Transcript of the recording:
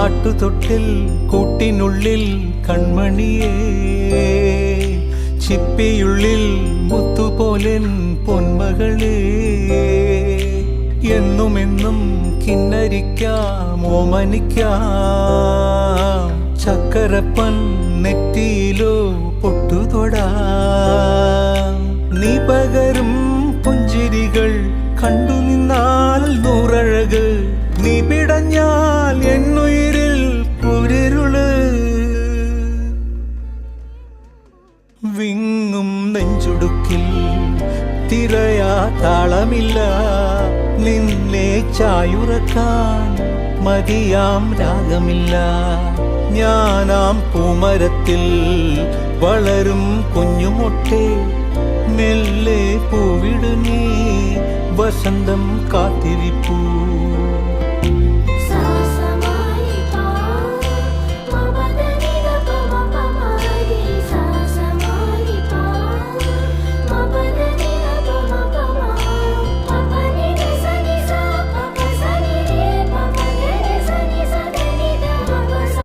ആട്ടുതൊട്ടിൽ കൂട്ടിനുള്ളിൽ കൺമണിയേ, ചിപ്പിയുള്ളിൽ മുത്തുപോലെൻ പൊന്മകളേ, എന്നുമെന്നും കിന്നരിക്കാം ഓമനിക്കാം, ചക്കരപ്പൻ നെറ്റിയിലോ പൊട്ടുതൊടാം. നീ പകരും പുഞ്ചിരികൾ കണ്ടു നിന്നാൽ നൂറഴക്, നീ പിടഞ്ഞാൽ എന്നുയിരിൽ കുരിരുള്. വിങ്ങും നെഞ്ചുടുക്കിൽ തിരയാ താളമില്ല, നിന്നെ ചായുറക്കാൻ മതിയാം രാഗമില്ല. ഞാനാം പൂമരത്തിൽ വളരും കുഞ്ഞുമൊട്ടെ, മെല്ലെ പൂവിടു നീ വസന്തം കാത്തിരിപ്പൂ.